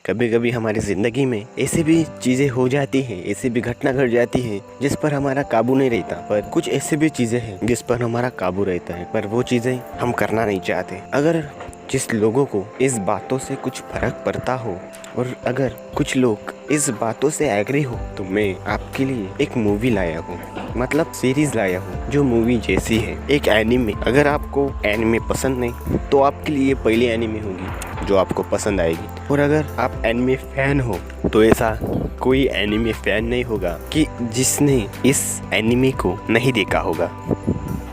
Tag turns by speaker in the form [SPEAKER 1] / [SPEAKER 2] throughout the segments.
[SPEAKER 1] कभी कभी हमारी ज़िंदगी में ऐसी भी चीज़ें हो जाती हैं, ऐसी भी घटना घट जाती है जिस पर हमारा काबू नहीं रहता। पर कुछ ऐसी भी चीज़ें हैं जिस पर हमारा काबू रहता है, पर वो चीज़ें हम करना नहीं चाहते। अगर जिस लोगों को इस बातों से कुछ फर्क पड़ता हो और अगर कुछ लोग इस बातों से एग्री हो, तो मैं आपके लिए एक मूवी लाया हूँ, मतलब सीरीज लाया हूँ जो मूवी जैसी है, एक एनिमे। अगर आपको एनिमे पसंद नहीं तो आपके लिए पहली एनिमे होगी जो आपको पसंद आएगी, और अगर आप एनिमे फैन हो तो ऐसा कोई एनिमे फैन नहीं होगा कि जिसने इस एनिमे को नहीं देखा होगा।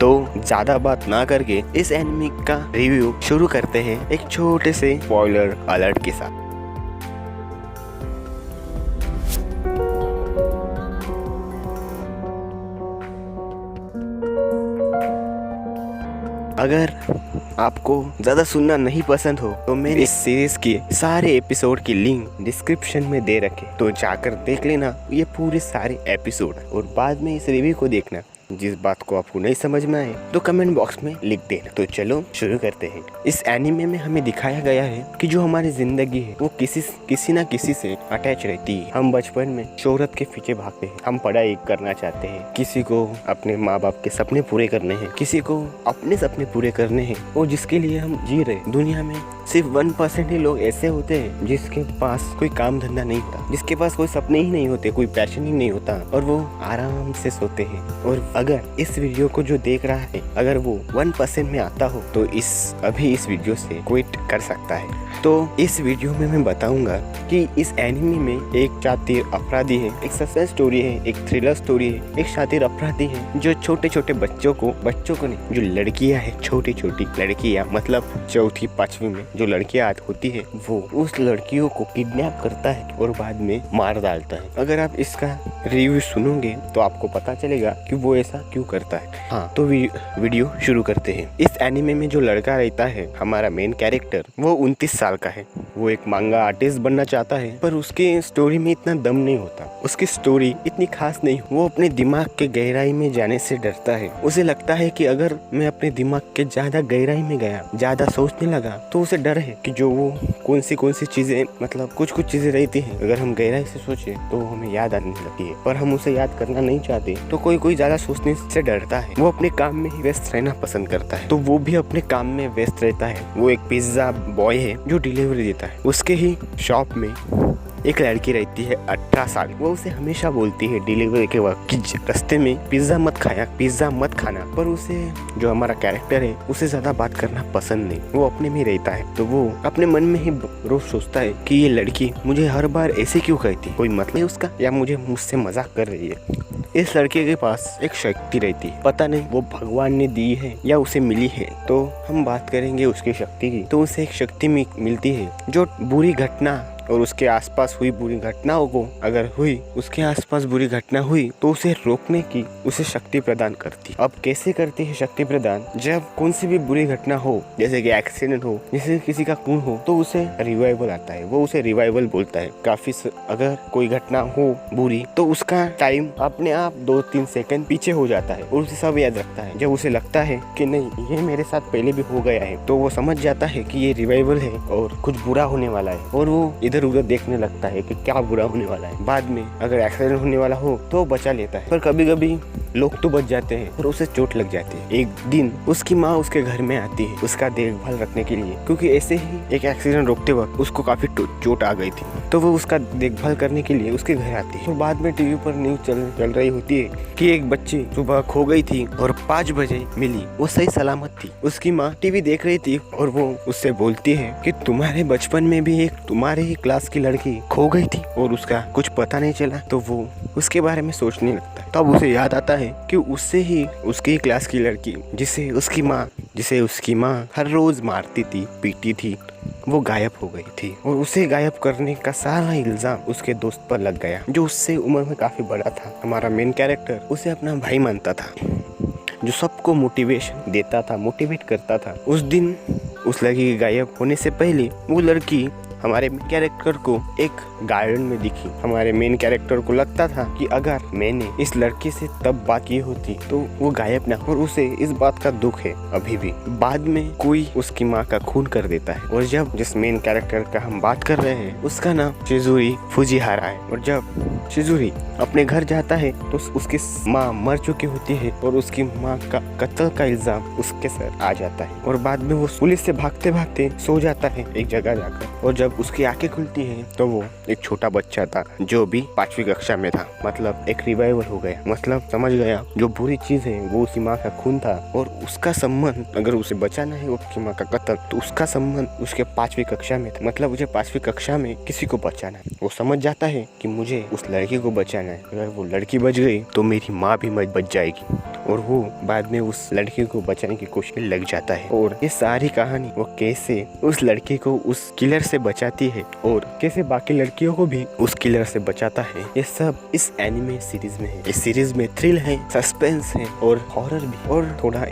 [SPEAKER 1] तो ज़्यादा बात ना करके इस एनिमे का रिव्यू शुरू करते हैं एक छोटे से स्पॉइलर अलर्ट के साथ। अगर आपको ज़्यादा सुनना नहीं पसंद हो तो मैं इस सीरीज़ के सारे एपिसोड की लिंक डिस्क्रिप्शन में दे रखे, तो जाकर देख लेना ये पूरे सारे एपिसोड, और बाद में इस रिव्यू को देखना। जिस बात को आपको नहीं समझ में आए तो कमेंट बॉक्स में लिख देना। तो चलो शुरू करते हैं। इस एनिमे में हमें दिखाया गया है कि जो हमारी जिंदगी है वो किसी ना किसी से अटैच रहती है। हम बचपन में शोहरत के पीछे भागते हैं, हम पढ़ाई करना चाहते हैं, किसी को अपने माँ बाप के सपने पूरे करने हैं, किसी को अपने सपने पूरे करने हैं, और जिसके लिए हम जी रहे। दुनिया में सिर्फ 1% ही लोग ऐसे होते हैं जिसके पास कोई काम धंधा नहीं होता, जिसके पास कोई सपने ही नहीं होते, कोई पैशन ही नहीं होता, और वो आराम से सोते हैं। और अगर इस वीडियो को जो देख रहा है अगर वो 1% में आता हो तो अभी इस वीडियो से क्विट कर सकता है। तो इस वीडियो में मैं बताऊंगा कि इस एनिमे में एक शातिर अपराधी है, एक सस्पेंस स्टोरी है, एक थ्रिलर स्टोरी है, एक शातिर अपराधी है जो छोटे छोटे बच्चों को नहीं, जो लड़कियां है, छोटी छोटी लड़कियां, मतलब 4वीं 5वीं में जो लड़कियां होती है, वो उस लड़कियों को किडनैप करता है और बाद में मार डालता है। अगर आप इसका रिव्यू सुनोगे तो आपको पता चलेगा कि वो ऐसा क्यों करता है। हाँ, तो वीडियो शुरू करते हैं। इस एनिमे में जो लड़का रहता है, हमारा मेन कैरेक्टर, वो 29 साल का है। वो एक मांगा आर्टिस्ट बनना चाहता है, पर उसके स्टोरी में इतना दम नहीं होता, उसकी स्टोरी इतनी खास नहीं। वो अपने दिमाग के गहराई में जाने से डरता है। उसे लगता है कि अगर मैं अपने दिमाग के ज्यादा गहराई में गया, ज्यादा सोचने लगा, तो उसे डर है कि जो वो कौन सी चीजें, मतलब कुछ चीजें रहती हैं, अगर हम गहराई से सोचे तो हमें याद आने लगती है, पर हम उसे याद करना नहीं चाहते। तो कोई ज्यादा सोचने से डरता है। वो अपने काम में ही व्यस्त रहना पसंद करता है, तो वो भी अपने काम में व्यस्त रहता है। वो एक पिज्जा बॉय है जो डिलीवरी देता है। उसके ही शॉप में एक लड़की रहती है 18 साल। वो उसे हमेशा बोलती है डिलीवरी के वक्त कि रास्ते में पिज्जा मत खाना, पर उसे, जो हमारा कैरेक्टर है, उसे ज्यादा बात करना पसंद नहीं। वो अपने में रहता है, तो वो अपने मन में ही रोज सोचता है कि ये लड़की मुझे हर बार ऐसे क्यों कहती, कोई मतलब है उसका, या मुझसे मजाक कर रही है। इस लड़के के पास एक शक्ति रहती है, पता नहीं वो भगवान ने दी है या उसे मिली है। तो हम बात करेंगे उसकी शक्ति की। तो उसे एक शक्ति मिलती है जो बुरी घटना और उसके आसपास हुई बुरी घटनाओं को, अगर उसके आसपास बुरी घटना हुई तो उसे रोकने की उसे शक्ति प्रदान करती। अब कैसे करती है शक्ति प्रदान? जब कौन सी भी बुरी घटना हो, जैसे कि एक्सीडेंट हो, जैसे किसी का खून हो, तो उसे रिवाइवल आता है। वो उसे रिवाइवल बोलता है। अगर कोई घटना हो बुरी तो उसका टाइम अपने आप 2-3 सेकंड पीछे हो जाता है और उसे सब याद रखता है। जब उसे लगता है कि नहीं, ये मेरे साथ पहले भी हो गया है, तो वो समझ जाता है कि ये रिवाइवल है और कुछ बुरा होने वाला है, और वो इधर उधर देखने लगता है कि क्या बुरा होने वाला है। बाद में अगर एक्सीडेंट होने वाला हो तो बचा लेता है, पर कभी कभी लोग तो बच जाते हैं और उसे चोट लग जाती है। एक दिन उसकी माँ उसके घर में आती है उसका देखभाल रखने के लिए, क्योंकि ऐसे ही एक एक्सीडेंट रोकते वक्त उसको काफी चोट आ गई थी, तो वो उसका देखभाल करने के लिए उसके घर आती है। और बाद में टीवी पर न्यूज चल रही होती है कि एक बच्ची सुबह खो गई थी और 5 बजे मिली, वो सही सलामत थी। उसकी माँ टीवी देख रही थी और वो उससे बोलती है कि तुम्हारे बचपन में भी एक तुम्हारे ही क्लास की लड़की खो गई थी और उसका कुछ पता नहीं चला। तो वो उसके बारे में सोचने लगता है। तब उसे याद आता है कि उससे ही उसकी क्लास की लड़की जिसे उसकी माँ हर रोज मारती थी, पीटती थी, वो गायब हो गई थी। और उसे गायब करने का सारा इल्जाम उसके दोस्त पर लग गया, जो उससे उम्र में काफी बड़ा था। हमारा मेन कैरेक्टर उसे अपना भाई मानता था, जो सबको मोटिवेशन देता था, मोटिवेट करता था। उस दिन उस लड़की के गायब होने से पहले वो लड़की हमारे कैरेक्टर को एक गार्डन में दिखी। हमारे मेन कैरेक्टर को लगता था कि अगर मैंने इस लड़के से तब बात की होती तो वो गायब ना, और उसे इस बात का दुख है अभी भी। बाद में कोई उसकी माँ का खून कर देता है, और जब जिस मेन कैरेक्टर का हम बात कर रहे हैं उसका नाम शिजुरी फुजिहारा है। और जब शिजुरी अपने घर जाता है तो उसकी माँ मर चुकी होती है और उसकी माँ का कत्ल का इल्जाम उसके सर आ जाता है। और बाद में वो पुलिस से भागते भागते सो जाता है एक जगह जाकर। और जब उसकी आंखें खुलती है तो वो एक छोटा बच्चा था जो भी 5वीं कक्षा में था। मतलब एक रिवाइवल हो गया, मतलब समझ गया जो बुरी चीज है वो उसकी माँ का खून था, और उसका संबंध अगर उसे बचाना है उसकी माँ का कत्ल तो उसका संबंध उसके 5वीं कक्षा में था। मतलब मुझे 5वीं कक्षा में किसी को बचाना है। वो समझ जाता है कि मुझे उस लड़की को बचाना है, अगर वो लड़की बच गई तो मेरी माँ भी बच जाएगी। और वो बाद में उस लड़की को बचाने की कोशिश लग जाता है। और ये सारी कहानी वो कैसे उस लड़की को उस किलर से बचाती है और कैसे बाकी लड़कियों को भी उस किलर से बचाता है, ये सब इस एनिमे सीरीज में है। इस सीरीज में थ्रिल है, सस्पेंस है और हॉरर भी, और थोड़ा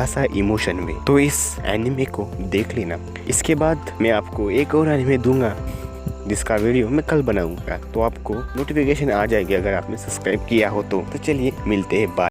[SPEAKER 1] सा इमोशन भी। तो इस एनिमे को देख लेना। इसके बाद मैं आपको एक और एनिमे दूंगा जिसका वीडियो मैं कल बनाऊंगा, तो आपको नोटिफिकेशन आ जाएगी अगर आपने सब्सक्राइब किया हो तो चलिए मिलते हैं, बाय।